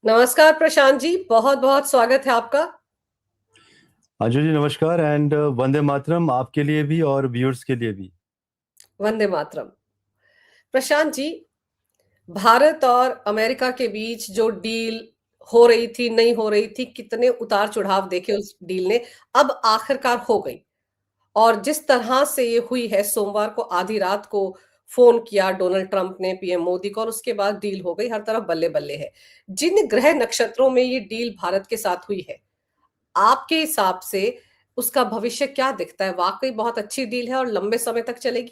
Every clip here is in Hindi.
नमस्कार प्रशांत जी, बहुत-बहुत स्वागत है आपका। अंजू जी नमस्कार एंड वंदे मातरम आपके लिए भी और व्यूअर्स के लिए भी। वंदे मातरम। प्रशांत जी, भारत और अमेरिका के बीच जो डील हो रही थी, नहीं हो रही थी, कितने उतार-चढ़ाव देखे उस डील ने, अब आखिरकार हो गई। और जिस तरह से ये हुई है, सोमवार को आधी रात को फ़ोन किया डोनाल्ड ट्रंप ने पीएम मोदी को और उसके बाद डील हो गई, हर तरफ बल्ले-बल्ले है। जिन ग्रह नक्षत्रों में ये डील भारत के साथ हुई है, आपके हिसाब से उसका भविष्य क्या दिखता है? वाक़ई बहुत अच्छी डील है और लंबे समय तक चलेगी?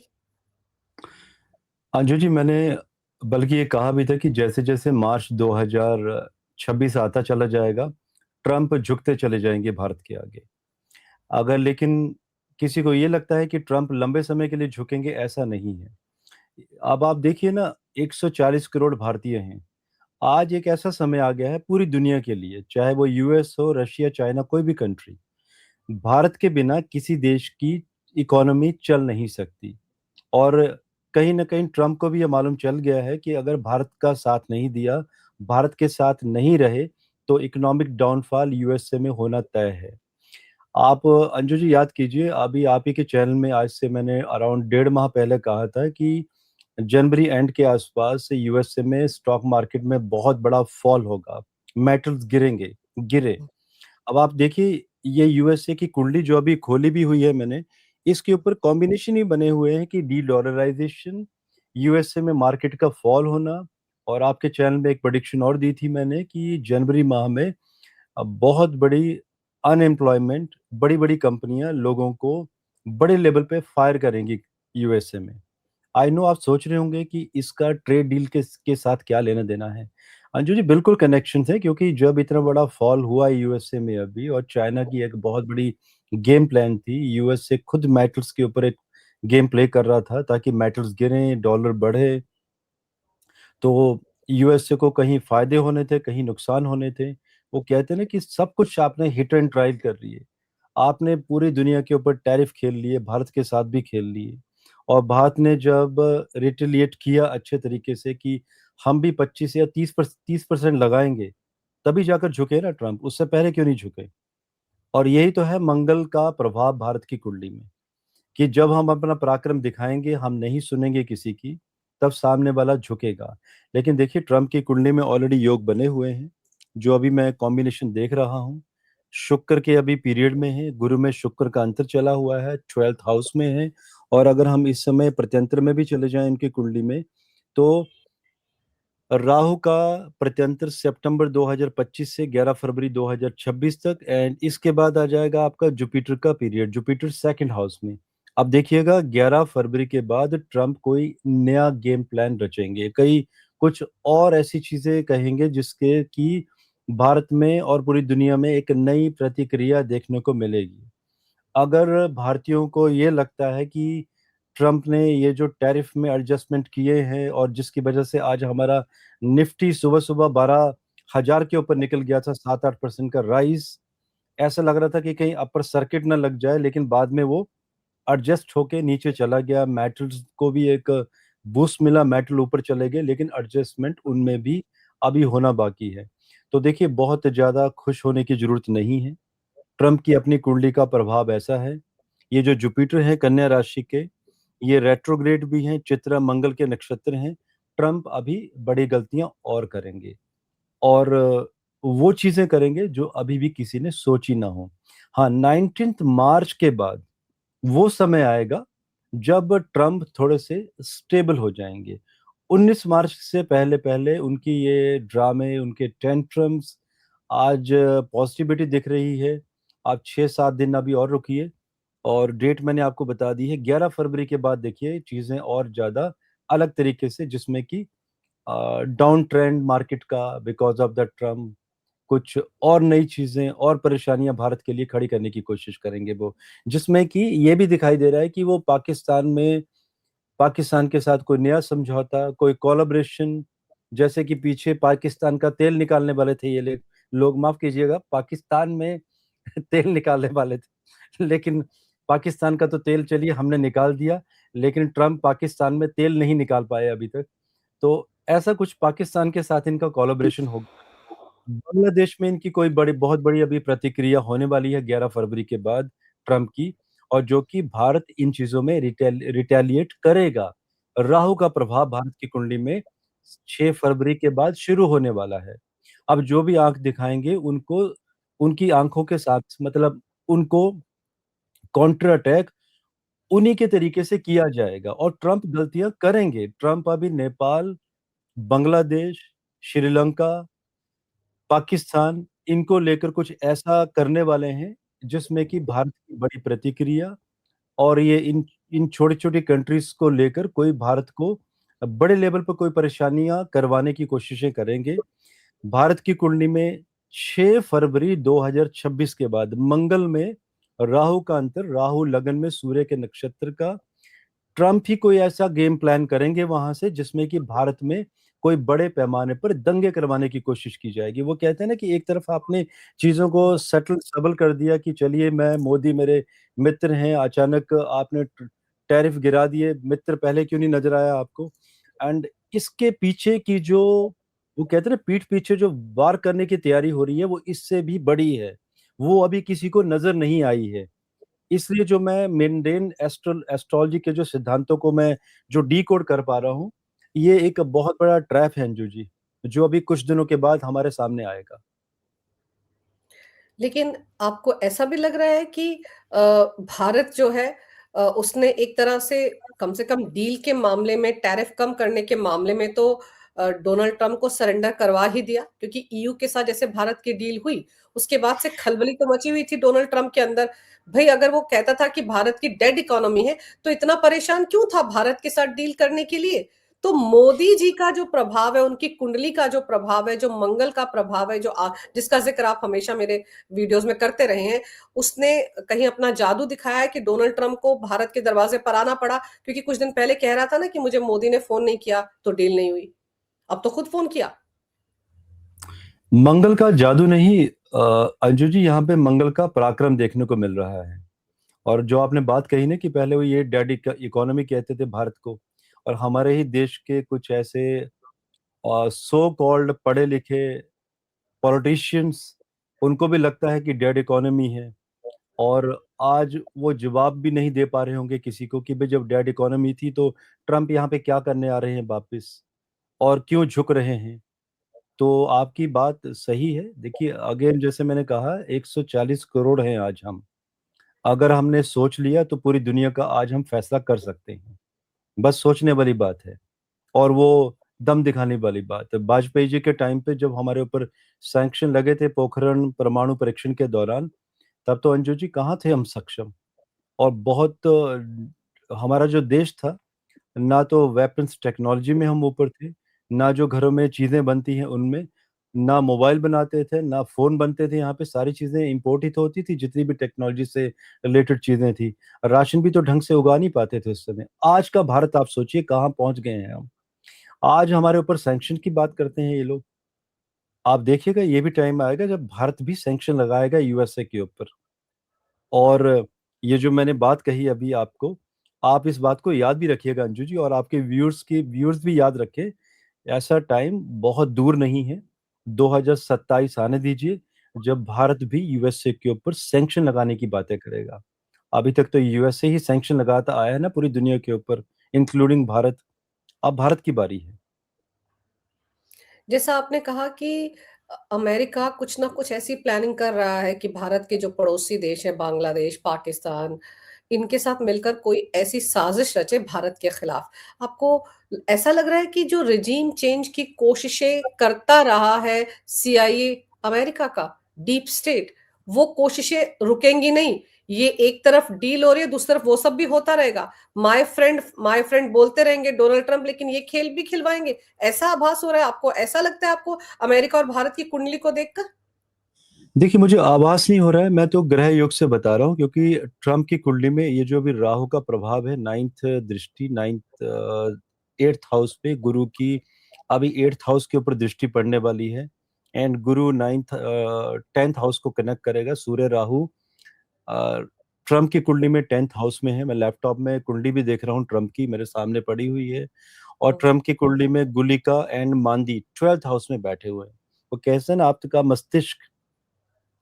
अंजू जी मैंने बल्कि ये कहा भी था कि जैसे जैसे मार्च 2026 आता चला जाएगा, ट्रंप झुकते चले जाएंगे भारत के आगे। अगर लेकिन किसी को ये लगता है कि ट्रंप लंबे समय के लिए झुकेंगे, ऐसा नहीं है। अब आप देखिए ना, 140 करोड़ भारतीय हैं। आज एक ऐसा समय आ गया है पूरी दुनिया के लिए, चाहे वो यूएस हो, रशिया, चाइना, कोई भी कंट्री, भारत के बिना किसी देश की इकोनॉमी चल नहीं सकती। और कहीं न कहीं ट्रंप को भी ये मालूम चल गया है कि अगर भारत का साथ नहीं दिया, भारत के साथ नहीं रहे, तो इकोनॉमिक डाउनफॉल यूएसए में होना तय है। आप अंजू जी याद कीजिए, अभी आप ही के चैनल में आज से मैंने अराउंड 1.5 माह पहले कहा था कि जनवरी एंड के आसपास यूएसए में स्टॉक मार्केट में बहुत बड़ा फॉल होगा, मेटल्स गिरेंगे, गिरे। अब आप देखिए, ये यूएसए की कुंडली जो अभी खोली भी हुई है मैंने, इसके ऊपर कॉम्बिनेशन ही बने हुए हैं कि डी-डॉलराइज़ेशन, यूएसए में मार्केट का फॉल होना। और आपके चैनल में एक प्रेडिक्शन और दी थी मैंने कि जनवरी माह में बहुत बड़ी अनएम्प्लॉयमेंट, बड़ी-बड़ी कंपनियाँ लोगों को बड़े लेवल पे फायर करेंगी यूएसए में। आई नो आप सोच रहे होंगे कि इसका ट्रेड डील के साथ क्या लेना-देना है। अंजू जी बिल्कुल कनेक्शंस है, क्योंकि जब इतना बड़ा फॉल हुआ यूएसए में अभी, और चाइना की एक बहुत बड़ी गेम प्लान थी, यूएसए खुद मेटल्स के ऊपर एक गेम प्ले कर रहा था ताकि मेटल्स गिरें, डॉलर बढ़े। तो यूएसए को कहीं फ़ायदे होने थे, कहीं नुकसान होने थे। वो कहते हैं ना कि सब कुछ आपने हिट एंड ट्रायल कर लिए। आपने पूरी दुनिया के ऊपर टैरिफ खेल लिए, भारत के साथ भी खेल लिए। और भारत ने जब रिटेलिएट किया अच्छे तरीके से कि हम भी 25 या 30% लगाएँगे, तभी जाकर झुके ना ट्रंप, उससे पहले क्यों नहीं झुके? और यही तो है मंगल का प्रभाव भारत की कुंडली में, कि जब हम अपना पराक्रम दिखाएँगे, हम नहीं सुनेंगे किसी की, तब सामने वाला झुकेगा। लेकिन देखिए, ट्रंप की कुंडली में ऑलरेडी योग बने हुए हैं, जो अभी मैं कॉम्बिनेशन देख रहा हूँ। शुक्र के अभी पीरियड में है, गुरु में शुक्र का अंतर चला हुआ है, 12th हाउस में है। और अगर हम इस समय प्रत्यंतर में भी चले जाएँ इनकी कुंडली में, तो राहु का प्रत्यंतर सितंबर 2025 से 11 फरवरी 2026 तक, एंड इसके बाद आ जाएगा आपका जुपिटर का पीरियड, जुपिटर सेकंड हाउस में। अब देखिएगा, 11 फरवरी के बाद ट्रंप कोई नया गेम प्लान रचेंगे, कई कुछ और ऐसी चीजें कहेंगे जिसके कि भारत में और पूरी दुनिया में एक नई प्रतिक्रिया देखने को मिलेगी। अगर भारतीयों को ये लगता है कि ट्रंप ने ये जो टैरिफ में एडजस्टमेंट किए हैं और जिसकी वजह से आज हमारा निफ्टी सुबह-सुबह 12,000 के ऊपर निकल गया था, 7-8% का राइज़, ऐसा लग रहा था कि कहीं अपर सर्किट ना लग जाए, लेकिन बाद में वो एडजस्ट होके नीचे चला गया। मेटल्स को भी एक बूस्ट मिला, मेटल ऊपर चले गए, लेकिन एडजस्टमेंट उनमें भी अभी होना बाकी है। तो देखिए, बहुत ज़्यादा खुश होने की ज़रूरत नहीं है। ट्रंप की अपनी कुंडली का प्रभाव ऐसा है। ये जो जुपिटर है कन्या राशि के, ये रेट्रोग्रेड भी हैं, चित्रा मंगल के नक्षत्र हैं। ट्रंप अभी बड़ी गलतियाँ और करेंगे, और वो चीज़ें करेंगे जो अभी भी किसी ने सोची ना हो। हाँ, 19th मार्च के बाद वो समय आएगा जब ट्रंप थोड़े से स्टेबल हो जाएँगे। 19 मार्च से पहले-पहले उनकी ये ड्रामे, उनके टेंट्रम्स, आज पॉज़िटिविटी दिख रही है। आप 6-7 दिन अभी और रुकिए, और डेट मैंने आपको बता दी है। 11 फरवरी के बाद देखिए चीज़ें और ज़्यादा अलग तरीके से, जिसमें कि डाउन ट्रेंड मार्केट का बिकॉज़ ऑफ द ट्रम्प, कुछ और नई चीज़ें और परेशानियाँ भारत के लिए खड़ी करने की कोशिश करेंगे वो। जिसमें कि ये भी दिखाई दे रहा है कि वो पाकिस्तान के साथ कोई नया समझौता, कोई कोलैबोरेशन, जैसे कि पीछे पाकिस्तान का तेल निकालने वाले थे ये लोग, माफ़ कीजिएगा, पाकिस्तान में तेल निकालने वाले थे। लेकिन पाकिस्तान का तो तेल चलिए हमने निकाल दिया, लेकिन ट्रम्प पाकिस्तान में तेल नहीं निकाल पाए अभी तक। तो ऐसा कुछ पाकिस्तान के साथ इनका कोलैबोरेशन होगा। बांग्लादेश में इनकी कोई बहुत बड़ी अभी प्रतिक्रिया होने वाली है 11 फरवरी के बाद ट्रम्प की, और जो कि भारत इन चीजों में रिटेलिएट करेगा। राहु का प्रभाव भारत की कुंडली में 6 फरवरी के बाद शुरू होने वाला है। अब जो भी आंख दिखाएंगे उनको, उनकी आंखों के साथ मतलब उनको काउंटर अटैक उन्हीं के तरीके से किया जाएगा, और ट्रम्प गलतियां करेंगे। ट्रम्प अभी नेपाल, बांग्लादेश, श्रीलंका, पाकिस्तान, इनको लेकर कुछ ऐसा करने वाले हैं जिसमें कि भारत की बड़ी प्रतिक्रिया, और ये इन इन छोटी छोटी कंट्रीज को लेकर कोई भारत को बड़े लेवल पर कोई परेशानियां करवाने की कोशिशें करेंगे। भारत की कुंडली में 6 फरवरी 2026 के बाद मंगल में राहु का अंतर, राहु लगन में सूर्य के नक्षत्र का, ट्रम्प ही कोई ऐसा गेम प्लान करेंगे वहां से जिसमें कि भारत में कोई बड़े पैमाने पर दंगे करवाने की कोशिश की जाएगी। वो कहते हैं ना कि एक तरफ आपने चीजों को सेटल सबल कर दिया कि चलिए मैं, मोदी मेरे मित्र हैं, अचानक आपने टैरिफ गिरा दिए, मित्र पहले क्यों नहीं नजर आया आपको? एंड इसके पीछे की जो, वो कहते हैं ना, पीठ पीछे जो वार करने की तैयारी हो रही है वो इससे भी बड़ी है, वो अभी किसी को नजर नहीं आई है। इसलिए जो मैं मेंडेन एस्ट्रोलॉजी के जो सिद्धांतों को मैं जो डीकोड कर पा रहा हूँ, ये एक बहुत बड़ा ट्रैप है अंजू जी, जो अभी कुछ दिनों के बाद हमारे सामने आएगा। लेकिन आपको ऐसा भी लग रहा है कि भारत जो है उसने एक तरह से कम डील के मामले में, टैरिफ कम करने के मामले में तो डोनाल्ड ट्रंप को सरेंडर करवा ही दिया, क्योंकि ईयू के साथ जैसे भारत की डील हुई उसके बाद से खलबली तो मची हुई थी डोनाल्ड ट्रंप के अंदर। भाई अगर वो कहता था कि भारत की डेड इकोनॉमी है तो इतना परेशान क्यों था भारत के साथ डील करने के लिए? तो मोदी जी का जो प्रभाव है, उनकी कुंडली का जो प्रभाव है, जो मंगल का प्रभाव है, जिसका जिक्र आप हमेशा मेरे वीडियोस में करते रहे हैं, उसने कहीं अपना जादू दिखाया है कि डोनाल्ड ट्रंप को भारत के दरवाजे पर आना पड़ा, क्योंकि कुछ दिन पहले कह रहा था ना कि मुझे मोदी ने फोन नहीं किया तो डील नहीं हुई। अब तो खुद फोन किया। मंगल का जादू नहीं अंजू जी, यहाँ पे मंगल का पराक्रम देखने को मिल रहा है। और जो आपने बात कही ना कि पहले वो ये डैडी इकोनॉमी कहते थे भारत को, और हमारे ही देश के कुछ ऐसे सो कॉल्ड पढ़े लिखे पॉलिटिशियंस, उनको भी लगता है कि डेड इकोनॉमी है। और आज वो जवाब भी नहीं दे पा रहे होंगे किसी को कि भाई जब डेड इकोनॉमी थी तो ट्रम्प यहाँ पे क्या करने आ रहे हैं वापिस, और क्यों झुक रहे हैं। तो आपकी बात सही है। देखिए अगेन, जैसे मैंने कहा, 140 करोड़ हैं आज हम। अगर हमने सोच लिया तो पूरी दुनिया का आज हम फैसला कर सकते हैं। बस सोचने वाली बात है, और वो दम दिखाने वाली बात है। वाजपेयी जी के टाइम पे जब हमारे ऊपर सैंक्शन लगे थे पोखरण परमाणु परीक्षण के दौरान, तब तो अंजू जी कहाँ थे हम सक्षम। और बहुत हमारा जो देश था, ना तो वेपन्स टेक्नोलॉजी में हम ऊपर थे, ना जो घरों में चीजें बनती हैं उनमें, ना मोबाइल बनाते थे, ना फोन बनते थे। यहाँ पे सारी चीजें इंपोर्ट ही तो होती थी, जितनी भी टेक्नोलॉजी से रिलेटेड चीजें थी। राशन भी तो ढंग से उगा नहीं पाते थे उस समय। आज का भारत आप सोचिए कहाँ पहुंच गए हैं हम। आज हमारे ऊपर सैंक्शन की बात करते हैं ये लोग। आप देखिएगा ये भी टाइम आएगा जब भारत भी सैंक्शन लगाएगा यूएसए के ऊपर। और ये जो मैंने बात कही अभी आपको, आप इस बात को याद भी रखिएगा अंजू जी, और आपके व्यूअर्स भी याद रखें। ऐसा टाइम बहुत दूर नहीं है, 2027 आने दीजिए, जब भारत भी यूएसए के ऊपर सैंक्शन लगाने की बातें करेगा। अभी तक तो यूएसए ही सैंक्शन लगाता आया है ना पूरी दुनिया के ऊपर, इंक्लूडिंग भारत। अब भारत की बारी है। जैसा आपने कहा कि अमेरिका कुछ ना कुछ ऐसी प्लानिंग कर रहा है कि भारत के जो पड़ोसी देश है, बांग्लादेश, पाकिस्तान, इनके साथ मिलकर कोई ऐसी साजिश रचे भारत के खिलाफ। आपको ऐसा लग रहा है कि जो रिजीम चेंज की कोशिशें करता रहा है सीआईए अमेरिका का, डीप स्टेट, वो कोशिशें रुकेंगी नहीं? ये एक तरफ डील हो रही है, दूसरी तरफ वो सब भी होता रहेगा। माय फ्रेंड बोलते रहेंगे डोनाल्ड ट्रंप, लेकिन ये खेल भी खिलवाएंगे। ऐसा आभास हो रहा है आपको? ऐसा लगता है आपको अमेरिका और भारत की कुंडली को देखकर? देखिए मुझे आभास नहीं हो रहा है, मैं तो ग्रह योग से बता रहा हूँ, क्योंकि ट्रम्प की कुंडली में ये जो अभी राहु का प्रभाव है, नाइन्थ दृष्टि, नाइन्थ एट्थ हाउस पे गुरु की, अभी एट्थ हाउस के ऊपर दृष्टि पड़ने वाली है। And Guru ninth tenth house को कनेक्ट करेगा। सूर्य राहु ट्रम्प की कुंडली में टेंथ हाउस में है। मैं लैपटॉप में कुंडली भी देख रहा हूँ, ट्रम्प की मेरे सामने पड़ी हुई है। और ट्रम्प की कुंडली में गुलिका एंड मांदी 12th हाउस में बैठे हुए हैं। वो कैसे ना आपका मस्तिष्क,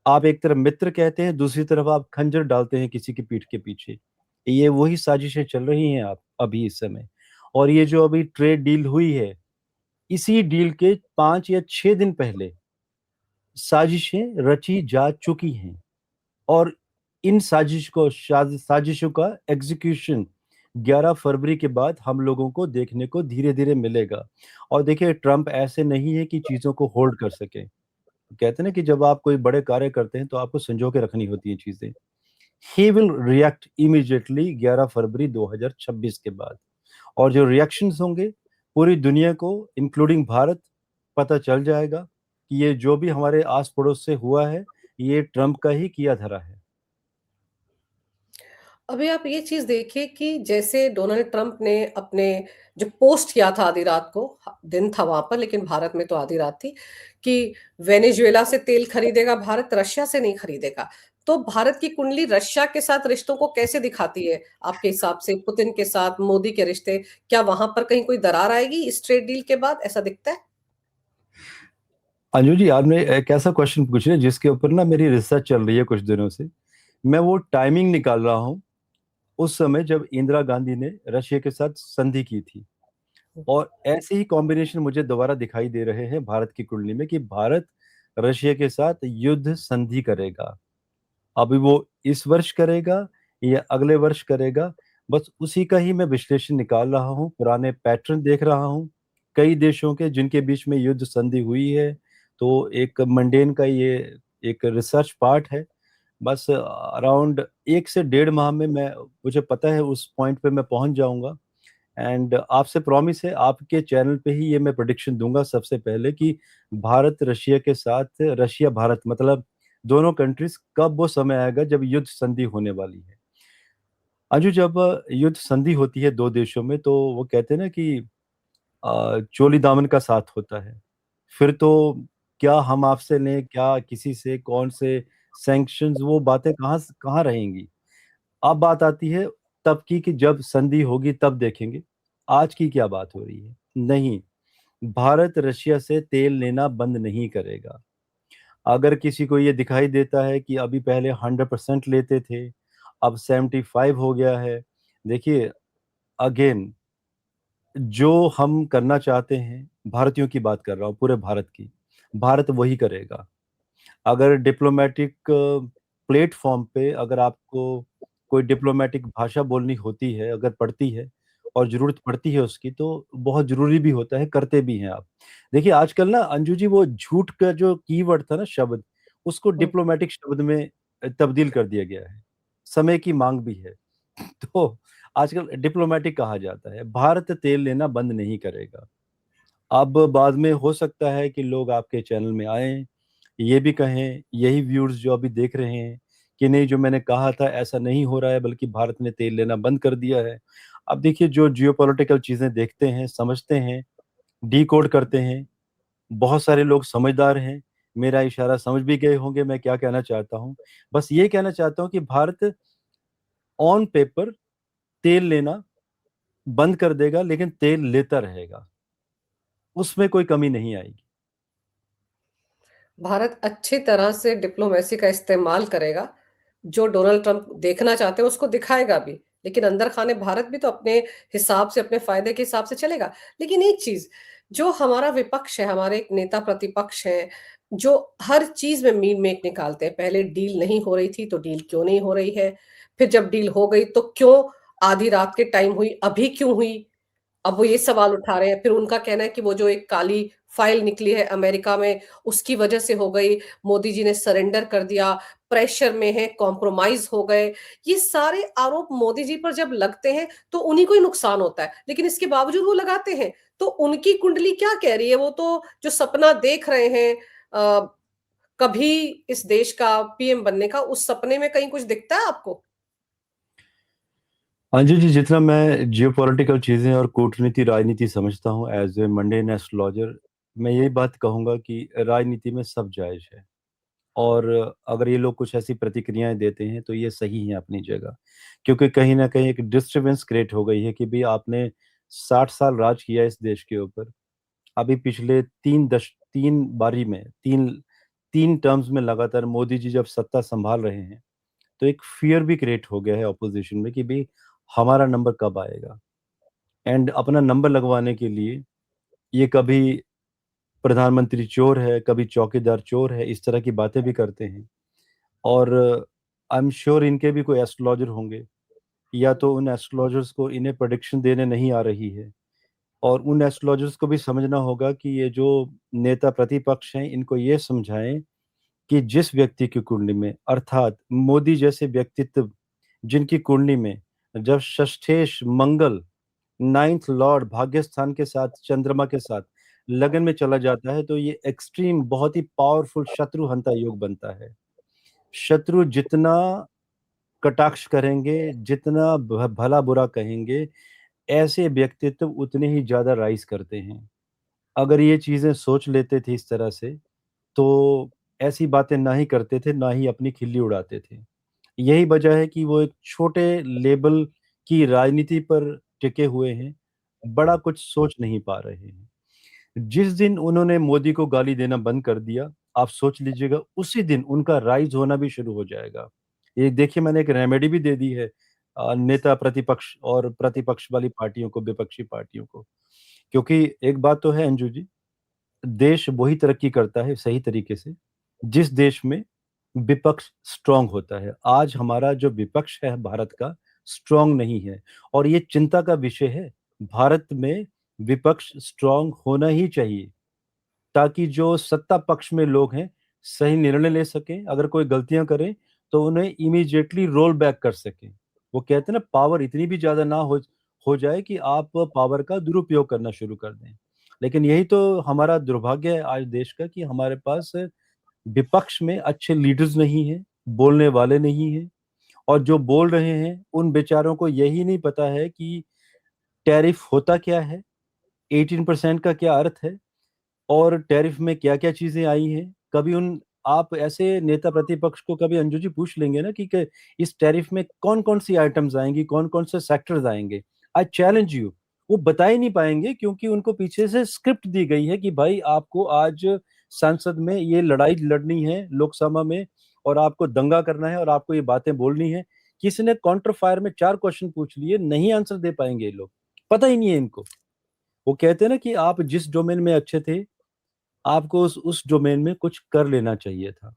आप एक तरफ मित्र कहते हैं, दूसरी तरफ आप खंजर डालते हैं किसी की पीठ के पीछे। ये वही साजिशें चल रही हैं आप अभी इस समय। और ये जो अभी ट्रेड डील हुई है, इसी डील के 5 या 6 दिन पहले साजिशें रची जा चुकी हैं। और इन साजिशों का एग्जीक्यूशन 11 फरवरी के बाद हम लोगों को देखने को धीरे-धीरे मिलेगा। और देखिए, ट्रम्प ऐसे नहीं है कि चीज़ों को होल्ड कर सके। कहते हैं ना कि जब आप कोई बड़े कार्य करते हैं तो आपको संजो के रखनी होती हैं चीज़ें। ही विल रिएक्ट इमीडिएटली 11 फरवरी 2026 के बाद। और जो रिएक्शंस होंगे, पूरी दुनिया को इंक्लूडिंग भारत पता चल जाएगा कि ये जो भी हमारे आस-पड़ोस से हुआ है, ये ट्रम्प का ही किया धरा है। अभी आप ये चीज़ देखिए कि जैसे डोनाल्ड ट्रंप ने अपने जो पोस्ट किया था आधी रात को, दिन था वहाँ पर लेकिन भारत में तो आधी रात थी, कि वेनेजुएला से तेल खरीदेगा भारत, रशिया से नहीं खरीदेगा। तो भारत की कुंडली रशिया के साथ रिश्तों को कैसे दिखाती है आपके हिसाब से? पुतिन के साथ मोदी के रिश्ते, क्या वहाँ पर कहीं कोई दरार आएगी इस ट्रेड डील के बाद, ऐसा दिखता है? अंजू जी, आपने एक ऐसा क्वेश्चन पूछ लिया जिसके ऊपर ना मेरी रिसर्च चल रही है कुछ दिनों से। मैं वो टाइमिंग निकाल रहा हूँ, उस समय जब इंदिरा गांधी ने रशिया के साथ संधि की थी। और ऐसे ही कॉम्बिनेशन मुझे दोबारा दिखाई दे रहे हैं भारत की कुंडली में कि भारत रशिया के साथ युद्ध संधि करेगा। अभी वो इस वर्ष करेगा या अगले वर्ष करेगा, बस उसी का ही मैं विश्लेषण निकाल रहा हूँ, पुराने पैटर्न देख रहा हूँ, कई देशों के जिनके बीच में युद्ध संधि हुई है। तो एक मंडेन का ये एक रिसर्च पार्ट है। बस अराउंड 1 से डेढ़ माह में मैं मुझे पता है उस पॉइंट पे मैं पहुँच जाऊँगा। एंड आपसे प्रॉमिस है, आपके चैनल पे ही ये मैं प्रेडिक्शन दूँगा सबसे पहले कि भारत रशिया के साथ, रशिया भारत मतलब दोनों कंट्रीज़, कब वो समय आएगा जब युद्ध संधि होने वाली है। अंजू, जब युद्ध संधि होती है 2 देशों में तो वो कहते हैं ना कि चोली दामन का साथ होता है। फिर तो क्या हम आपसे लें, क्या किसी से, कौन से सैंक्शंस, वो बातें कहाँ रहेंगी। अब बात आती है तब की कि जब संधि होगी तब देखेंगे। आज की क्या बात हो रही है? नहीं, भारत रशिया से तेल लेना बंद नहीं करेगा। अगर किसी को ये दिखाई देता है कि अभी पहले 100% लेते थे, अब 75 हो गया है। देखिए, अगेन जो हम करना चाहते हैं, भारतीयों की बात कर रहा हूँ, पूरे भारत की, भारत वही करेगा। अगर डिप्लोमैटिक प्लेटफ़ॉर्म पे अगर आपको कोई डिप्लोमैटिक भाषा बोलनी होती है, अगर पड़ती है और ज़रूरत पड़ती है उसकी, तो बहुत ज़रूरी भी होता है, करते भी हैं आप। देखिए, आजकल ना अंजू जी, वो झूठ का जो कीवर्ड था ना, शब्द, उसको हुँ। डिप्लोमैटिक शब्द में तब्दील कर दिया गया है। समय की माँग भी है। तो आजकल डिप्लोमैटिक कहा जाता है। भारत तेल लेना बंद नहीं करेगा। अब बाद में हो सकता है कि लोग आपके चैनल में आएँ, ये भी कहें, यही व्यूअर्स जो अभी देख रहे हैं, कि नहीं, जो मैंने कहा था ऐसा नहीं हो रहा है, बल्कि भारत ने तेल लेना बंद कर दिया है। अब देखिए, जो जियोपॉलिटिकल चीज़ें देखते हैं, समझते हैं, डिकोड करते हैं, बहुत सारे लोग समझदार हैं। मेरा इशारा समझ भी गए होंगे मैं क्या कहना चाहता हूँ। बस ये कहना चाहता हूँ कि भारत ऑन पेपर तेल लेना बंद कर देगा, लेकिन तेल लेता रहेगा। उसमें कोई कमी नहीं आएगी। भारत अच्छी तरह से डिप्लोमेसी का इस्तेमाल करेगा। जो डोनाल्ड ट्रंप देखना चाहते हैं उसको दिखाएगा भी। लेकिन अंदर खाने भारत भी तो अपने हिसाब से, अपने फ़ायदे के हिसाब से चलेगा। लेकिन एक चीज़, जो हमारा विपक्ष है, हमारे एक नेता प्रतिपक्ष हैं, जो हर चीज़ में मीन मेक निकालते हैं। पहले डील नहीं हो रही थी, तो डील क्यों नहीं हो रही है? फिर जब डील हो गई, तो क्यों आधी रात के टाइम हुई, अभी क्यों हुई? अब वो ये सवाल उठा रहे हैं। फिर उनका कहना है कि वो जो एक काली फाइल निकली है अमेरिका में, उसकी वजह से हो गई, मोदी जी ने सरेंडर कर दिया, प्रेशर में है, कॉम्प्रोमाइज़ हो गए। ये सारे आरोप मोदी जी पर जब लगते हैं, तो उन्हीं को ही नुकसान होता है, लेकिन इसके बावजूद वो लगाते हैं। तो उनकी कुंडली क्या कह रही है? वो तो जो सपना देख रहे हैं कभी इस देश का पीएम बनने का, उस सपने में कहीं कुछ दिखता है आपको? हाँ जी, जी, जितना मैं जियोपॉलिटिकल चीज़ें और कूटनीति, राजनीति समझता हूँ एज़ ए मंडेन एस्ट्रोलॉजर, मैं यही बात कहूँगा कि राजनीति में सब जायज़ है। और अगर ये लोग कुछ ऐसी प्रतिक्रियाएँ देते हैं, तो ये सही है अपनी जगह। क्योंकि कहीं न कहीं एक डिस्टर्बेंस क्रिएट हो गई है कि भई आपने 60 साल राज किया इस देश के ऊपर। अभी पिछले 3 बारी में 3 टर्म्स में लगातार मोदी जी जब सत्ता संभाल रहे हैं, तो एक फ़ियर भी क्रिएट हो गया है ऑपोज़िशन में कि भई हमारा नंबर कब आएगा? एंड अपना नंबर लगवाने के लिए ये कभी प्रधानमंत्री चोर है, कभी चौकीदार चोर है, इस तरह की बातें भी करते हैं। और आई एम श्योर इनके भी कोई एस्ट्रोलॉजर होंगे, या तो उन एस्ट्रोलॉजर्स को इन्हें प्रेडिक्शन देने नहीं आ रही है, और उन एस्ट्रोलॉजर्स को भी समझना होगा कि ये जो नेता प्रतिपक्ष हैं, इनको ये समझाएँ कि जिस व्यक्ति की कुंडली में, अर्थात मोदी जैसे व्यक्तित्व जिनकी कुंडली में जब षष्ठेश मंगल, नाइन्थ लॉर्ड भाग्यस्थान के साथ, चंद्रमा के साथ लगन में चला जाता है, तो ये एक्सट्रीम बहुत ही पावरफुल शत्रु हंता योग बनता है। शत्रु जितना कटाक्ष करेंगे, जितना भला बुरा कहेंगे, ऐसे व्यक्तित्व उतने ही ज्यादा राइज करते हैं। अगर ये चीजें सोच लेते थे इस तरह से, तो ऐसी बातें ना ही करते थे, ना ही अपनी खिल्ली उड़ाते थे। यही वजह है कि वो एक छोटे लेवल की राजनीति पर टिके हुए हैं, बड़ा कुछ सोच नहीं पा रहे हैं। जिस दिन उन्होंने मोदी को गाली देना बंद कर दिया, आप सोच लीजिएगा उसी दिन उनका राइज़ होना भी शुरू हो जाएगा। ये देखिए, मैंने एक रेमेडी भी दे दी है नेता प्रतिपक्ष और प्रतिपक्ष वाली पार्टियों को, विपक्षी पार्टियों को। क्योंकि एक बात तो है अंजू जी, देश वही तरक्की करता है सही तरीके से, जिस देश में विपक्ष स्ट्रॉन्ग होता है। आज हमारा जो विपक्ष है भारत का, स्ट्रॉन्ग नहीं है, और ये चिंता का विषय है। भारत में विपक्ष स्ट्रॉन्ग होना ही चाहिए, ताकि जो सत्ता पक्ष में लोग हैं, सही निर्णय ले सकें, अगर कोई गलतियाँ करें, तो उन्हें इमीडिएटली रोल बैक कर सकें। वो कहते हैं ना, पावर इतनी भी ज़्यादा ना हो जाए कि आप पावर का दुरुपयोग करना शुरू कर दें। लेकिन यही तो हमारा दुर्भाग्य है आज देश का, कि हमारे पास विपक्ष में अच्छे लीडर्स नहीं हैं, बोलने वाले नहीं हैं, और जो बोल रहे हैं, उन बेचारों को यही नहीं पता है कि टैरिफ होता क्या है, 18% का क्या अर्थ है, और टैरिफ में क्या-क्या चीज़ें आई हैं। कभी उन आप ऐसे नेता प्रतिपक्ष को कभी अंजू जी पूछ लेंगे ना कि इस टैरिफ में कौन-कौन सी आइटम्स आएँगी, कौन-कौन से सेक्टर्स आएँगे? आई चैलेंज यू, वो बता ही नहीं पाएँगे, क्योंकि उनको पीछे से स्क्रिप्ट दी गई है कि भाई आपको आज संसद में ये लड़ाई लड़नी है, लोकसभा में, और आपको दंगा करना है और आपको ये बातें बोलनी है। किसी ने काउंटर फायर में 4 क्वेश्चन पूछ लिए, नहीं आंसर दे पाएँगे ये लोग, पता ही नहीं है इनको। वो कहते हैं ना कि आप जिस डोमेन में अच्छे थे, आपको उस डोमेन में कुछ कर लेना चाहिए था।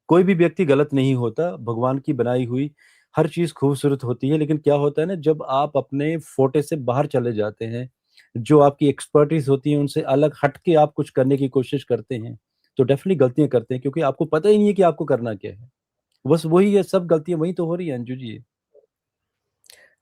कोई भी व्यक्ति गलत नहीं होता, भगवान की बनाई हुई हर चीज़ खूबसूरत होती है, लेकिन क्या होता है ना, जब आप अपने फ़ोटे से बाहर चले जाते हैं, जो आपकी एक्सपर्टीज़ होती है, उनसे अलग हट के आप कुछ करने की कोशिश करते हैं, तो डेफ़िनिटली गलतियाँ करते हैं, क्योंकि आपको पता ही नहीं है कि आपको करना क्या है। बस वही है, सब गलतियाँ वही तो हो रही हैं अंजू जी।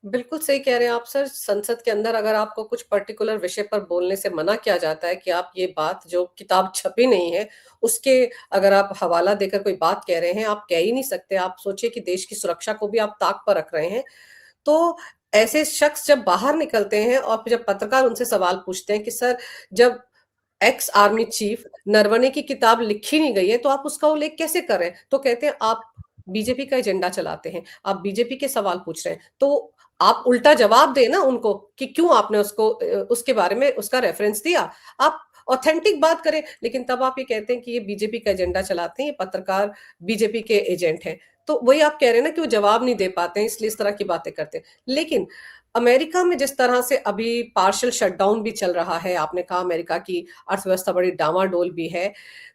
बिल्कुल सही कह रहे हैं आप सर। संसद के अंदर अगर आपको कुछ पर्टिकुलर विषय पर बोलने से मना किया जाता है कि आप ये बात जो किताब छपी नहीं है, उसके अगर आप हवाला देकर कोई बात कह रहे हैं, आप कह ही नहीं सकते। आप सोचिए कि देश की सुरक्षा को भी आप ताक पर रख रहे हैं। तो ऐसे शख्स जब बाहर निकलते हैं और फिर जब पत्रकार उनसे सवाल पूछते हैं कि सर, जब एक्स आर्मी चीफ नरवणे की किताब लिखी नहीं गई है, तो आप उसका उल्लेख कैसे कर रहे हैं? तो कहते हैं आप बीजेपी का एजेंडा चलाते हैं, आप बीजेपी के सवाल पूछ रहे हैं। तो आप उल्टा जवाब दें ना उनको कि क्यों आपने उसको उसके बारे में उसका रेफरेंस दिया। आप ऑथेंटिक बात करें, लेकिन तब आप ये कहते हैं कि ये बीजेपी का एजेंडा चलाते हैं, ये पत्रकार बीजेपी के एजेंट हैं। तो वही आप कह रहे हैं ना कि वो जवाब नहीं दे पाते हैं, इसलिए इस तरह की बातें करते हैं। लेकिन अमेरिका में जिस तरह से अभी पार्शियल शटडाउन भी चल रहा है, आपने कहा अमेरिका की अर्थव्यवस्था बड़ी डामाडोल भी है।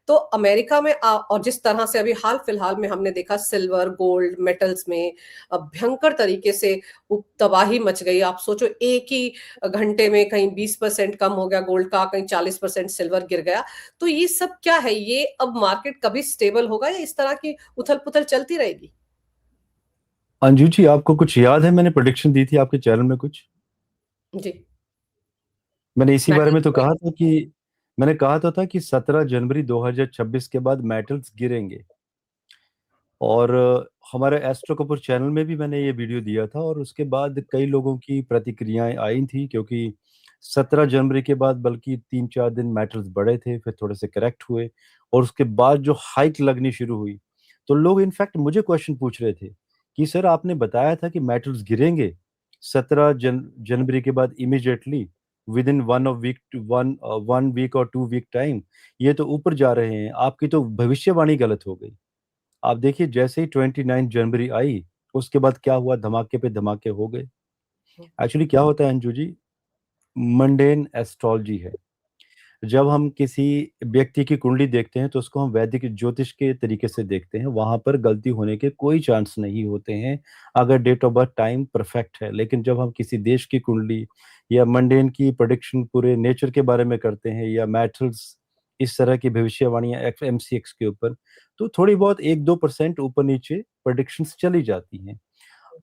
तो अमेरिका में और जिस तरह से अभी हाल-फिलहाल में हमने देखा सिल्वर, गोल्ड, मेटल्स में भयंकर तरीके से तबाही मच गई। आप सोचो एक ही घंटे में कहीं 20% कम हो गया गोल्ड का, कहीं 40% सिल्वर गिर गया। तो ये सब क्या है? ये अब मार्केट कभी स्टेबल होगा या इस तरह की उथल-पुथल चलती रहेगी? अंजू जी, आपको कुछ याद है, मैंने प्रेडिक्शन दी थी आपके चैनल में कुछ? जी, मैंने इसी बारे में मेटल्स तो में। कहा था कि मैंने कहा तो था कि 17 जनवरी 2026 के बाद मेटल्स गिरेंगे, और हमारे एस्ट्रो कपूर चैनल में भी मैंने ये वीडियो दिया था, और उसके बाद कई लोगों की प्रतिक्रियाएं आई थी, क्योंकि 17 जनवरी के बाद बल्कि 3-4 दिन मेटल्स बढ़े थे, फिर थोड़े से करेक्ट हुए, और उसके बाद जो हाइक लगनी शुरू हुई, तो लोग इनफैक्ट मुझे क्वेश्चन पूछ रहे थे कि सर, आपने बताया था कि मेटल्स गिरेंगे 17 जनवरी के बाद इमीडिएटली, विद इन 1 वीक और 2 वीक टाइम, ये तो ऊपर जा रहे हैं। आपकी तो भविष्यवाणी गलत हो गई। आप देखिए जैसे ही 29 जनवरी आई, उसके बाद क्या हुआ, धमाके पे धमाके हो गए। एक्चुअली क्या होता है अंजू जी, मंडेन एस्ट्रोलॉजी है। जब हम किसी व्यक्ति की कुंडली देखते हैं तो उसको हम वैदिक ज्योतिष के तरीके से देखते हैं, वहां पर गलती होने के कोई चांस नहीं होते हैं अगर date of birth time perfect है। लेकिन जब हम किसी देश की कुंडली या मंडेन की प्रोडिक्शन पूरे नेचर के बारे में करते हैं, या मैथड्स, इस तरह की भविष्यवाणियां एमसीएक्स के ऊपर, तो थोड़ी बहुत 1-2% ऊपर नीचे प्रोडिक्शंस चली जाती हैं।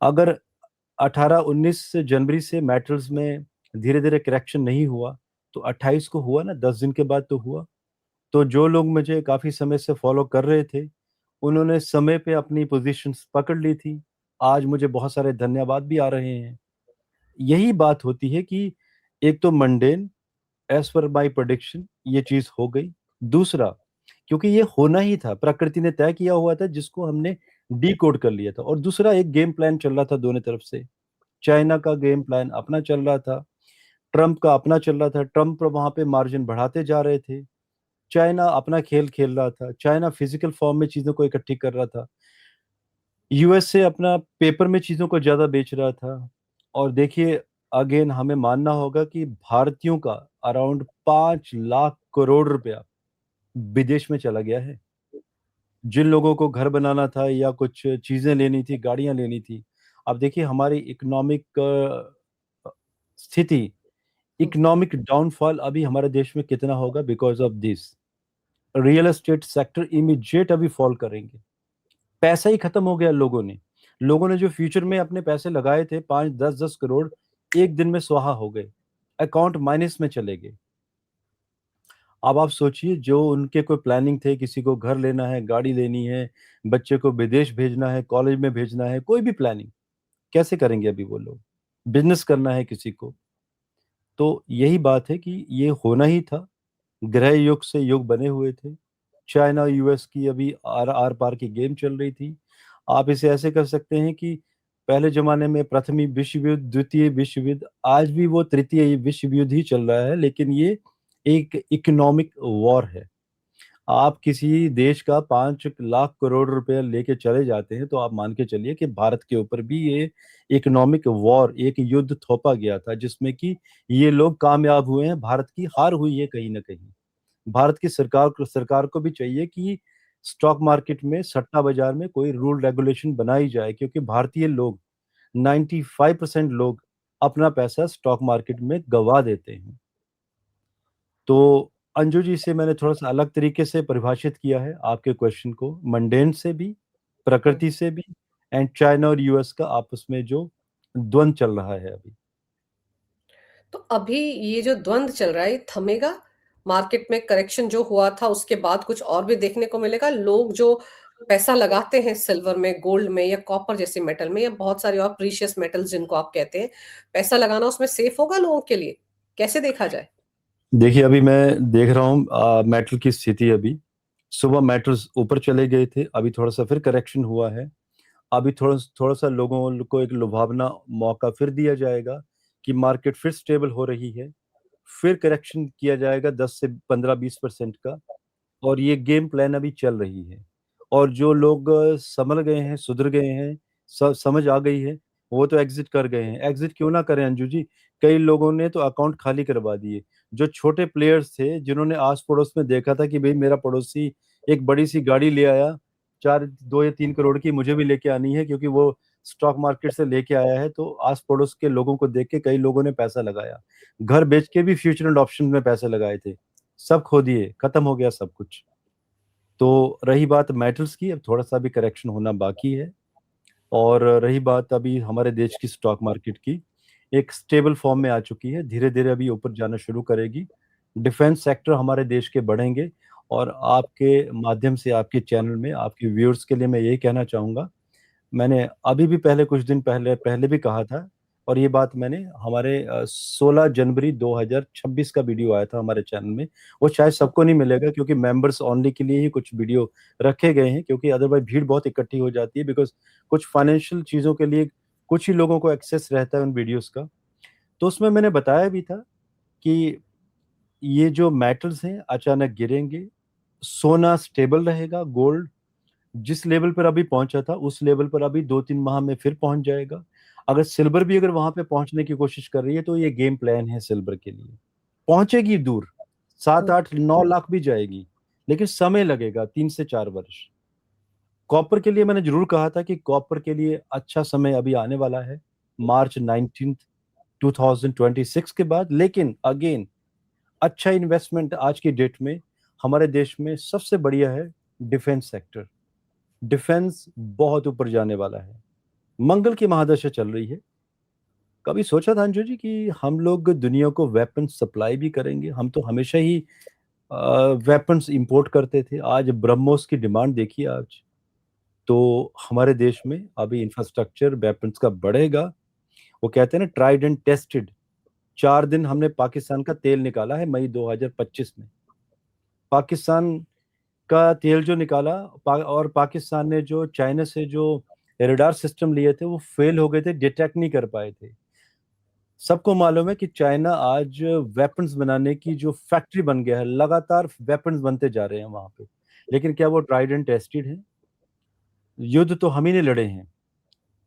अगर 18-19 जनवरी से मेटल्स में धीरे धीरे करेक्शन नहीं हुआ, तो 28 को हुआ ना, 10 दिन के बाद तो हुआ। तो जो लोग मुझे काफी समय से फॉलो कर रहे थे, उन्होंने समय पे अपनी पोजीशंस पकड़ ली थी। आज मुझे बहुत सारे धन्यवाद भी आ रहे हैं। यही बात होती है कि एक तो मंडेन, एज पर माई प्रोडिक्शन, ये चीज हो गई। दूसरा, क्योंकि ये होना ही था, प्रकृति ने तय किया हुआ था, जिसको हमने डी कोड कर लिया था। और दूसरा, एक गेम प्लान चल रहा था दोनों तरफ से। चाइना का गेम प्लान अपना चल रहा था, ट्रंप का अपना चल रहा था। ट्रंप वहां पे मार्जिन बढ़ाते जा रहे थे, चाइना अपना खेल खेल रहा था। चाइना फिजिकल फॉर्म में चीजों को इकट्ठी कर रहा था, यूएसए अपना पेपर में चीजों को ज्यादा बेच रहा था। और देखिए, अगेन हमें मानना होगा कि भारतीयों का अराउंड 5 लाख करोड़ रुपया विदेश में चला गया है। जिन लोगों को घर बनाना था या कुछ चीजें लेनी थी, गाड़ियां लेनी थी, अब देखिए हमारी इकोनॉमिक स्थिति, इकोनॉमिक डाउनफॉल अभी हमारे देश में कितना होगा because of this. Real estate sector immediate अभी फॉल करेंगे। पैसा ही खत्म हो गया। लोगों ने जो फ्यूचर में अपने पैसे लगाए थे, 5-10-10 करोड़, एक दिन में स्वाहा हो गए, अकाउंट माइनस में चले गए। अब आप सोचिए, जो उनके कोई प्लानिंग थे, किसी को घर लेना है, गाड़ी लेनी है, बच्चे को विदेश भेजना है, कॉलेज में भेजना है, कोई भी प्लानिंग, कैसे करेंगे अभी वो लोग? बिजनेस करना है किसी को। तो यही बात है कि ये होना ही था। ग्रह युग से युग बने हुए थे। चाइना यूएस की अभी आर आर पार की गेम चल रही थी। आप इसे ऐसे कर सकते हैं कि पहले जमाने में प्रथम विश्व युद्ध, द्वितीय विश्व युद्ध, आज भी वो तृतीय विश्व युद्ध ही चल रहा है, लेकिन ये एक इकोनॉमिक वॉर है। आप किसी देश का 5 लाख करोड़ रुपया लेके चले जाते हैं, तो आप मान के चलिए कि भारत के ऊपर भी ये इकोनॉमिक वॉर, एक युद्ध थोपा गया था, जिसमें कि ये लोग कामयाब हुए हैं, भारत की हार हुई है कहीं ना कहीं। भारत की सरकार को भी चाहिए कि स्टॉक मार्केट में, सट्टा बाजार में कोई रूल रेगुलेशन बनाई जाए, क्योंकि भारतीय लोग, 95% लोग अपना पैसा स्टॉक मार्केट में गवा देते हैं। तो अंजू जी, से मैंने थोड़ा सा अलग तरीके से परिभाषित किया है आपके क्वेश्चन को, मंडेन से भी, प्रकृति से भी, एंड चाइना और यूएस का आपस में जो द्वंद चल रहा है अभी। तो अभी ये जो द्वंद चल रहा है, ये थमेगा? मार्केट में करेक्शन जो हुआ था, उसके बाद कुछ और भी देखने को मिलेगा? लोग जो पैसा लगाते हैं सिल्वर में, गोल्ड में, या कॉपर जैसे मेटल में, या बहुत सारे और प्रीशियस मेटल्स जिनको आप कहते हैं, पैसा लगाना उसमें सेफ होगा लोगों के लिए? कैसे देखा जाए? देखिए, अभी मैं देख रहा हूँ मेटल की स्थिति। अभी सुबह मेटल्स ऊपर चले गए थे, अभी थोड़ा सा फिर करेक्शन हुआ है। अभी थोड़ा थोड़ा सा लोगों को एक लुभावना मौका फिर दिया जाएगा कि मार्केट फिर स्टेबल हो रही है, फिर करेक्शन किया जाएगा 10 से 15-20% का। और ये गेम प्लान अभी चल रही है। और जो लोग संभल गए हैं, सुधर गए हैं, समझ आ गई है, वो तो एग्जिट कर गए हैं। एग्जिट क्यों ना करें अंजू जी, कई लोगों ने तो अकाउंट खाली करवा दिए। जो छोटे प्लेयर्स थे, जिन्होंने आस पड़ोस में देखा था कि भाई मेरा पड़ोसी एक बड़ी सी गाड़ी ले आया, 2 या 3 करोड़ की, मुझे भी लेके आनी है, क्योंकि वो स्टॉक मार्केट से लेके आया है, तो आस पड़ोस के लोगों को देख के कई लोगों ने पैसा लगाया। घर बेच के भी फ्यूचर एंड ऑप्शन में पैसे लगाए थे, सब खो दिए, खत्म हो गया सब कुछ। तो रही बात मेटल्स की, अब थोड़ा सा भी करेक्शन होना बाकी है। और रही बात अभी हमारे देश की स्टॉक मार्केट की, एक स्टेबल फॉर्म में आ चुकी है, धीरे धीरे अभी ऊपर जाना शुरू करेगी। डिफेंस सेक्टर हमारे देश के बढ़ेंगे। और आपके माध्यम से, आपके चैनल में, आपके व्यूअर्स के लिए मैं यही कहना चाहूंगा, मैंने अभी भी पहले, कुछ दिन पहले पहले भी कहा था, और ये बात मैंने हमारे 16 जनवरी 2026 का वीडियो आया था हमारे चैनल में। वो शायद सबको नहीं मिलेगा, क्योंकि मेंबर्स ओनली के लिए ही कुछ वीडियो रखे गए हैं, क्योंकि अदरवाइज भीड़ बहुत इकट्ठी हो जाती है, बिकॉज कुछ फाइनेंशियल चीज़ों के लिए कुछ ही लोगों को एक्सेस रहता है उन वीडियोस का। तो उसमें मैंने बताया भी था कि ये जो मेटल्स हैं अचानक गिरेंगे, सोना स्टेबल रहेगा, गोल्ड जिस लेवल पर अभी पहुंचा था उस लेवल पर अभी 2-3 माह में फिर पहुंच जाएगा। अगर सिल्वर भी अगर वहां पे पहुंचने की कोशिश कर रही है तो ये गेम प्लान है सिल्वर के लिए। पहुंचेगी दूर, 7-8-9 लाख भी जाएगी, लेकिन समय लगेगा 3 से 4 वर्ष। कॉपर के लिए मैंने जरूर कहा था कि कॉपर के लिए अच्छा समय अभी आने वाला है, मार्च 19 2026 के बाद। लेकिन अगेन अच्छा इन्वेस्टमेंट आज की डेट में हमारे देश में सबसे बढ़िया है डिफेंस सेक्टर। डिफेंस बहुत ऊपर जाने वाला है, मंगल की महादशा चल रही है। कभी सोचा था अंजू जी कि हम लोग दुनिया को वेपन सप्लाई भी करेंगे? हम तो हमेशा ही वेपन्स इंपोर्ट करते थे। आज ब्रह्मोस की डिमांड देखिए आज। तो हमारे देश में अभी इंफ्रास्ट्रक्चर वेपन्स का बढ़ेगा। वो कहते हैं ना ट्राइड एंड टेस्टेड। 4 दिन हमने पाकिस्तान का तेल निकाला है मई 2025 में। पाकिस्तान का तेल जो निकाला और पाकिस्तान ने जो चाइना से जो रेडार सिस्टम लिए थे वो फेल हो गए थे, डिटेक्ट नहीं कर पाए थे। सबको मालूम है कि चाइना आज वेपन्स बनाने की जो फैक्ट्री बन गया है, लगातार वेपन्स बनते जा रहे हैं वहां पे। लेकिन क्या वो ट्राइड एंड टेस्टेड है? युद्ध तो हम ही ने लड़े हैं।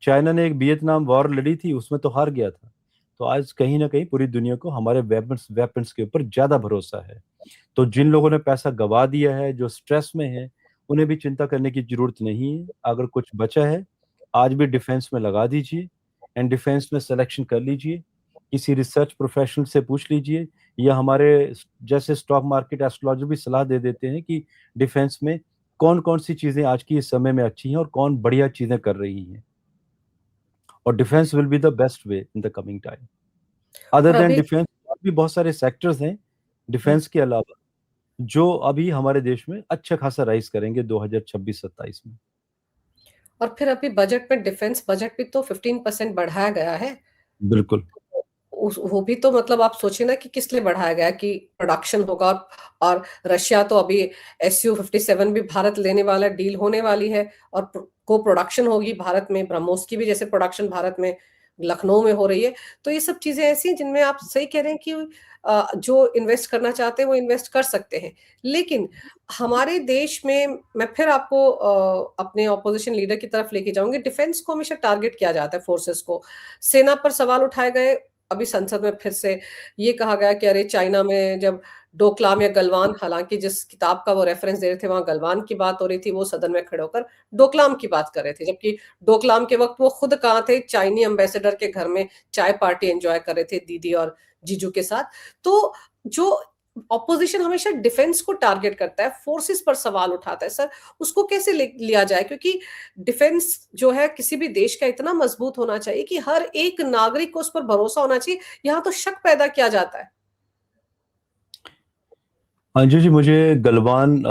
चाइना ने एक वियतनाम वॉर लड़ी थी, उसमें तो हार गया था। तो आज कहीं ना कहीं पूरी दुनिया को हमारे वेपन्स वेपन्स के ऊपर ज्यादा भरोसा है। तो जिन लोगों ने पैसा गवा दिया है, जो स्ट्रेस में है, उन्हें भी चिंता करने की जरूरत नहीं है। अगर कुछ बचा है आज भी डिफेंस में लगा दीजिए, एंड डिफेंस में सिलेक्शन कर लीजिए। किसी रिसर्च प्रोफेशनल से पूछ लीजिए, या हमारे जैसे स्टॉक मार्केट एस्ट्रोलॉजर भी सलाह दे देते हैं कि डिफेंस में कौन कौन सी चीजें आज की इस समय में अच्छी हैं और कौन बढ़िया चीजें कर रही हैं। और defence will be the best way in the coming time. Other और देन अभी डिफेंस और भी बहुत सारे सेक्टर्स हैं डिफेंस के अलावा जो अभी हमारे देश में अच्छा खासा राइज करेंगे 2026-27 में। और फिर अभी बजट में डिफेंस बजट भी तो 15% बढ़ाया गया है। बिल्कुल। वो भी तो मतलब आप सोचिए ना कि किस लिए बढ़ाया गया, कि प्रोडक्शन होगा। और रशिया तो अभी SU-57 भी भारत लेने वाला, डील होने वाली है। और को प्रोडक्शन होगी भारत में, ब्रह्मोस की भी जैसे प्रोडक्शन भारत में लखनऊ में हो रही है। तो ये सब चीजें ऐसी हैं जिनमें आप सही कह रहे हैं कि जो इन्वेस्ट करना चाहते हैं वो इन्वेस्ट कर सकते हैं। लेकिन हमारे देश में, मैं फिर आपको अपने ऑपोजिशन लीडर की तरफ लेके जाऊंगी। डिफेंस को हमेशा टारगेट किया जाता है, फोर्सेस को। सेना पर सवाल उठाए गए। अभी संसद में फिर से ये कहा गया कि अरे चाइना में जब डोकलाम या गलवान, हालांकि जिस किताब का वो रेफरेंस दे रहे थे वहां गलवान की बात हो रही थी, वो सदन में खड़े होकर डोकलाम की बात कर रहे थे। जबकि डोकलाम के वक्त वो खुद कहाँ थे, चाइनी एम्बेसडर के घर में चाय पार्टी एंजॉय कर रहे थे दीदी और जीजू के साथ। तो जो ऑपोजिशन हमेशा डिफेंस को टारगेट करता है, फोर्सेस पर सवाल उठाता है, सर उसको कैसे लिया जाए? क्योंकि डिफेंस जो है किसी भी देश का इतना मजबूत होना चाहिए कि हर एक नागरिक को उस पर भरोसा होना चाहिए। यहाँ तो शक पैदा किया जाता है। अंजू जी, मुझे गलवान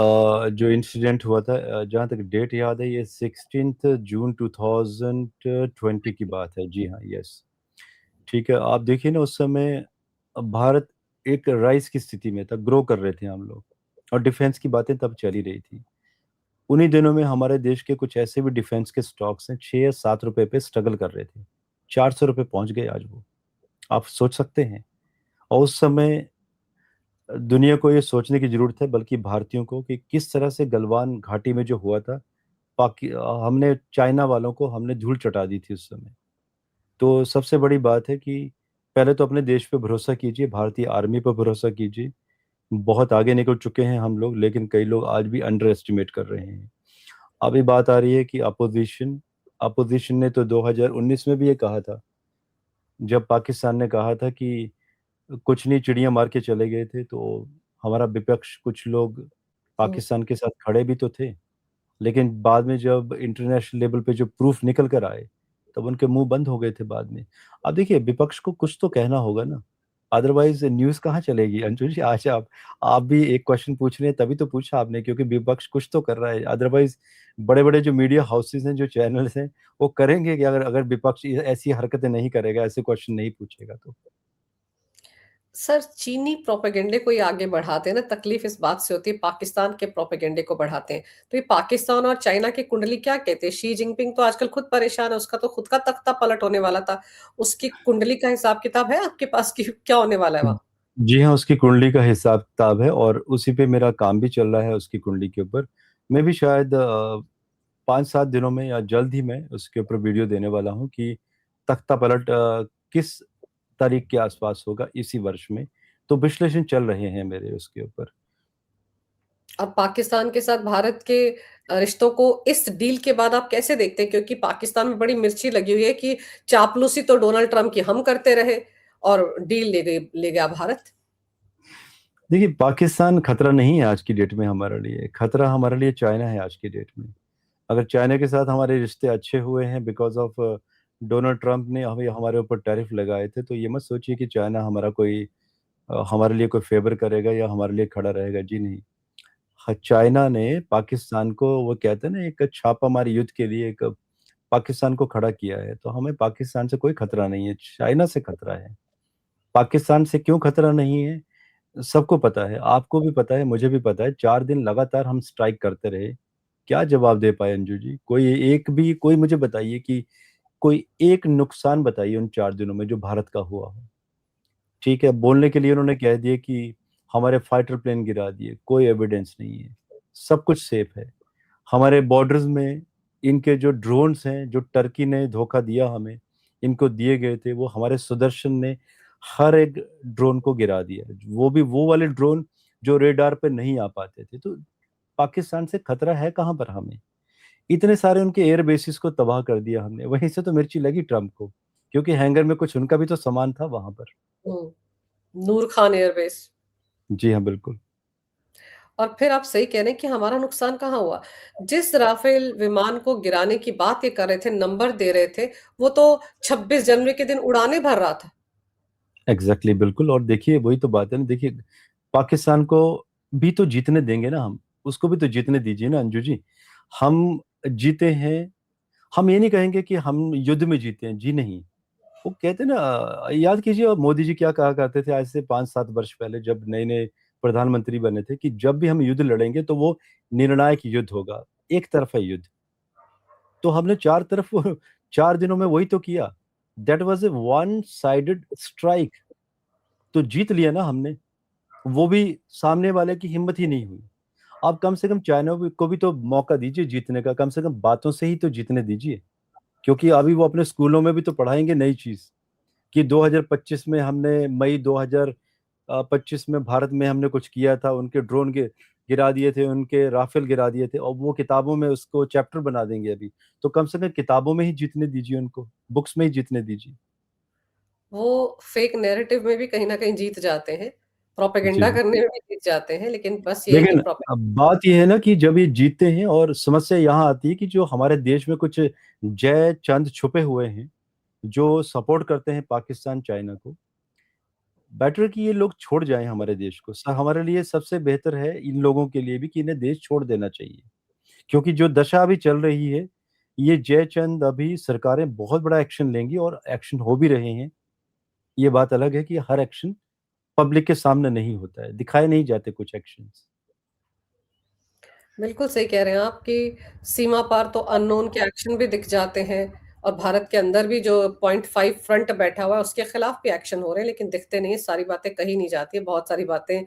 जो इंसिडेंट हुआ था, जहाँ तक डेट याद है, ये 16 जून 2020 की बात है। जी हाँ, यस। ठीक है, आप देखिए ना, उस समय भारत एक राइज की स्थिति में था, ग्रो कर रहे थे हम लोग, और डिफेंस की बातें तब चल ही रही थी। उन्हीं दिनों में हमारे देश के कुछ ऐसे भी डिफेंस के स्टॉक्स हैं 6 या 7 रुपए पे स्ट्रगल कर रहे थे, 400 रुपए पहुंच गए आज वो। आप सोच सकते हैं। और उस समय दुनिया को ये सोचने की जरूरत है, बल्कि भारतीयों को, कि किस तरह से गलवान घाटी में जो हुआ था, पाकि हमने चाइना वालों को हमने धूल चटा दी थी उस समय। तो सबसे बड़ी बात है कि पहले तो अपने देश पे भरोसा कीजिए, भारतीय आर्मी पर भरोसा कीजिए। बहुत आगे निकल चुके हैं हम लोग, लेकिन कई लोग आज भी अंडर एस्टिमेट कर रहे हैं। अभी बात आ रही है कि अपोजिशन अपोजिशन ने तो 2019 में भी ये कहा था, जब पाकिस्तान ने कहा था कि कुछ नहीं, चिड़िया मार के चले गए थे। तो हमारा विपक्ष, कुछ लोग हम्म। पाकिस्तान के साथ खड़े भी तो थे, लेकिन बाद में जब इंटरनेशनल लेवल पे जो प्रूफ निकल कर आए, तब उनके मुंह बंद हो गए थे बाद में। अब देखिए, विपक्ष को कुछ तो कहना होगा ना, अदरवाइज न्यूज कहाँ चलेगी? अंशु जी, आज आप भी एक क्वेश्चन पूछ रहे हैं, तभी तो पूछा आपने, क्योंकि विपक्ष कुछ तो कर रहा है। अदरवाइज बड़े बड़े जो मीडिया हाउसेज हैं, जो चैनल्स हैं, वो करेंगे कि अगर अगर विपक्ष ऐसी हरकतें नहीं करेगा, ऐसे क्वेश्चन नहीं पूछेगा तो। सर चीनी प्रोपेगेंडे को ही आगे बढ़ाते हैं ना, तकलीफ इस बात से होती है, पाकिस्तान के प्रोपेगेंडे को बढ़ाते हैं। तो ये पाकिस्तान और चाइना की कुंडली क्या कहते हैं? शी जिनपिंग तो आजकल खुद परेशान है, उसका तो खुद का तख्ता पलट होने वाला था। उसकी कुंडली का हिसाब किताब है आपके पास कि क्या होने वाला है वहां? जी हाँ, उसकी कुंडली का हिसाब-किताब है और उसी पे मेरा काम भी चल रहा है उसकी कुंडली के ऊपर। मैं भी शायद 5-7 दिनों में या जल्द ही मैं उसके ऊपर वीडियो देने वाला हूँ कि तख्ता पलट किस तारीख के आसपास होगा इसी वर्ष में। तो विश्लेषण चल रहे हैं मेरे उसके ऊपर। और पाकिस्तान के साथ भारत के रिश्तों को इस डील के बाद आप कैसे देखते हैं? क्योंकि पाकिस्तान में बड़ी मिर्ची लगी हुई है कि चापलूसी तो डोनाल्ड ट्रम्प की हम करते रहे और डील ले गया भारत। देखिए, पाकिस्तान खतरा नहीं है आज की डेट में हमारे लिए, खतरा हमारे लिए चाइना है आज की डेट में। अगर चाइना के साथ हमारे रिश्ते अच्छे हुए हैं बिकॉज़ ऑफ डोनाल्ड ट्रम्प ने हमें हमारे ऊपर टैरिफ लगाए थे, तो ये मत सोचिए कि चाइना हमारा कोई हमारे लिए कोई फ़ेवर करेगा या हमारे लिए खड़ा रहेगा, जी नहीं। चाइना ने पाकिस्तान को वो कहते हैं ना एक छापामारी युद्ध के लिए एक पाकिस्तान को खड़ा किया है, तो हमें पाकिस्तान से कोई खतरा नहीं है, चाइना से खतरा है। पाकिस्तान से क्यों खतरा नहीं है? सबको पता है, आपको भी पता है, मुझे भी पता है, 4 दिन लगातार हम स्ट्राइक करते रहे। क्या जवाब दे पाए अंजू जी? कोई मुझे बताइए कि कोई एक नुकसान बताइए उन 4 दिनों में जो भारत का हुआ हो। ठीक है, बोलने के लिए उन्होंने कह दिया कि हमारे फाइटर प्लेन गिरा दिए, कोई एविडेंस नहीं है, सब कुछ सेफ है। हमारे बॉर्डर्स में इनके जो ड्रोन्स हैं, जो टर्की ने धोखा दिया हमें, इनको दिए गए थे, वो हमारे सुदर्शन ने हर एक ड्रोन को गिरा दिया। वो भी वो वाले ड्रोन जो रेडार पे नहीं आ पाते थे। तो पाकिस्तान से खतरा है कहाँ पर हमें? इतने सारे उनके एयर बेसिस को तबाह कर दिया हमने। वहीं से तो मिर्ची लगी ट्रंप को, क्योंकि हैंगर में कुछ उनका भी तो सामान था वहां पर। नूर खान एयरबेस। जी हाँ, बिल्कुल। और फिर आप सही कह रहे हैं कि हमारा नुकसान कहाँ हुआ? जिस राफेल विमान को गिराने की बात ये कर रहे थे, नंबर दे रहे थे, वो तो 26 जनवरी के दिन उड़ानें भर रहा था। एग्जैक्टली, बिल्कुल। और देखिए वही तो बात है ना, देखिए पाकिस्तान को भी तो जीतने देंगे ना हम, उसको भी तो जीतने दीजिए ना अंजू जी। हम जीते हैं, हम ये नहीं कहेंगे कि हम युद्ध में जीते हैं, जी नहीं। वो कहते हैं ना, याद कीजिए और मोदी जी क्या कहा करते थे आज से 5-7 वर्ष पहले जब नए नए प्रधानमंत्री बने थे कि जब भी हम युद्ध लड़ेंगे तो वो निर्णायक युद्ध होगा, एक तरफा युद्ध। तो हमने चार तरफ 4 दिनों में वही तो किया। That was a one sided strike. तो जीत लिया ना हमने, वो भी सामने वाले की हिम्मत ही नहीं हुई। आप कम से कम चाइना को भी तो मौका दीजिए जीतने का, कम से कम बातों से ही तो जीतने दीजिए। क्योंकि अभी वो अपने स्कूलों में भी तो पढ़ाएंगे नई चीज कि 2025 में हमने मई 2025 में भारत में हमने कुछ किया था, उनके ड्रोन के गिरा दिए थे, उनके राफेल गिरा दिए थे, और वो किताबों में उसको चैप्टर बना देंगे अभी। तो कम से कम किताबों में ही जीतने दीजिए उनको, बुक्स में ही जीतने दीजिए। वो फेक नैरेटिव में भी कहीं न कहीं जीत जाते हैं, जी प्रोपेगेंडा हाँ। करने में भी जीत जाते हैं, लेकिन बस ये है कि लेकिन अब बात ये है ना कि जब ये जीतते हैं और समस्या यहाँ आती है कि जो हमारे देश में कुछ जय चंद छुपे हुए हैं जो सपोर्ट करते हैं पाकिस्तान चाइना को, बेटर कि ये लोग छोड़ जाएं हमारे देश को। हमारे लिए सबसे बेहतर है इन लोगों के लिए भी कि इन्हें देश छोड़ देना चाहिए। क्योंकि जो दशा अभी चल रही है, ये जयचंद, अभी सरकारें बहुत बड़ा एक्शन लेंगी और एक्शन हो भी रहे हैं। ये बात अलग है कि हर एक्शन पब्लिक के सामने नहीं होता है, दिखाए नहीं जाते कुछ एक्शंस। बिल्कुल सही कह रहे हैं आप कि सीमा पार तो अननोन के एक्शन भी दिख जाते हैं और भारत के अंदर भी जो पॉइंट 5 फ्रंट बैठा हुआ है उसके खिलाफ भी एक्शन हो रहे हैं, लेकिन दिखते नहीं है, सारी बातें कही नहीं जाती है, बहुत सारी बातें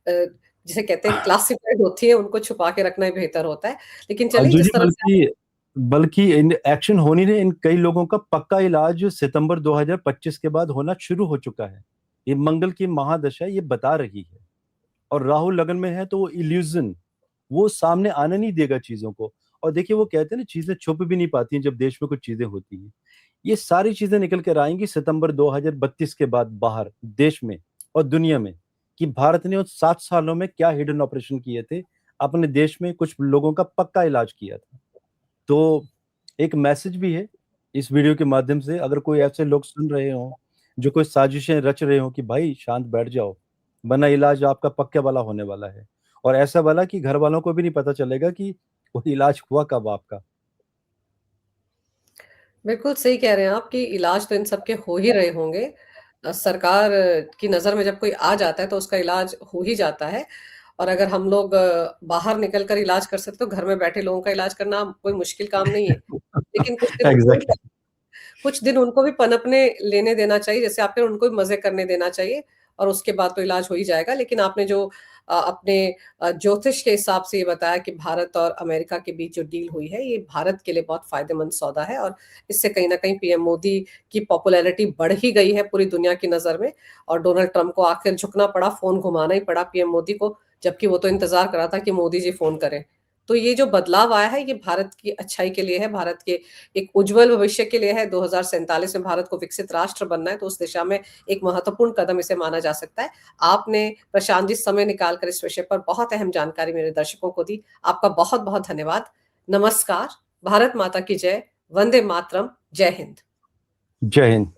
जिसे कहते हैं क्लासिफाइड होती है, उनको छुपा के रखना ही बेहतर होता है। लेकिन चलिए अंजू जी, जिस तरह से बल्कि बल्कि इन एक्शन होने ने इन कई लोगों का पक्का इलाज सितंबर 2025 के बाद होना शुरू हो चुका है। ये मंगल की महादशा ये बता रही है। और राहुल लगन में है तो वो इल्यूजन, वो सामने आने नहीं देगा चीजों को। और देखिए वो कहते हैं ना, चीजें छुप भी नहीं पाती हैं जब देश में कुछ चीजें होती हैं। ये सारी चीजें निकल कर आएंगी सितंबर 2032 के बाद बाहर देश में और दुनिया में, कि भारत ने उस 7 सालों में क्या हिडन ऑपरेशन किए थे, अपने देश में कुछ लोगों का पक्का इलाज किया था। तो एक मैसेज भी है इस वीडियो के माध्यम से, अगर कोई ऐसे लोग सुन रहे हो जो कोई साजिशें रच रहे हो कि भाई शांत बैठ जाओ, वरना इलाज आपका पक्के वाला होने वाला है। और ऐसा वाला कि घर वालों को भी नहीं पता चलेगा कि वो इलाज हुआ कब आपका। बिल्कुल सही कह रहे हैं आप कि इलाज तो इन सब के हो ही रहे होंगे। सरकार की नज़र में जब कोई आ जाता है तो उसका इलाज हो ही जाता है और अगर हम लोग बाहर निकल कर इलाज कर सकते तो घर में बैठे लोगों का इलाज करना कोई मुश्किल काम नहीं है। लेकिन एग्जैक्टली। कुछ दिन उनको भी पनपने लेने देना चाहिए, जैसे आपने उनको भी मज़े करने देना चाहिए और उसके बाद तो इलाज हो ही जाएगा। लेकिन आपने जो अपने ज्योतिष के हिसाब से ये बताया कि भारत और अमेरिका के बीच जो डील हुई है, ये भारत के लिए बहुत फ़ायदेमंद सौदा है और इससे कहीं न कहीं पीएम मोदी की पॉपुलैरिटी बढ़ ही गई है पूरी दुनिया की नज़र में और डोनाल्ड ट्रंप को आखिर झुकना पड़ा, फ़ोन घुमाना ही पड़ा पीएम मोदी को, जबकि वो तो इंतज़ार कर रहा था कि मोदी जी फ़ोन करें। तो ये जो बदलाव आया है, ये भारत की अच्छाई के लिए है, भारत के एक उज्ज्वल भविष्य के लिए है। 2047 में भारत को विकसित राष्ट्र बनना है, तो उस दिशा में एक महत्वपूर्ण कदम इसे माना जा सकता है। आपने प्रशांत जी समय निकाल कर इस विषय पर बहुत अहम जानकारी मेरे दर्शकों को दी। आपका बहुत-बहुत धन्यवाद। नमस्कार, भारत माता की जय, वंदे मातरम, जय हिंद। जय हिंद।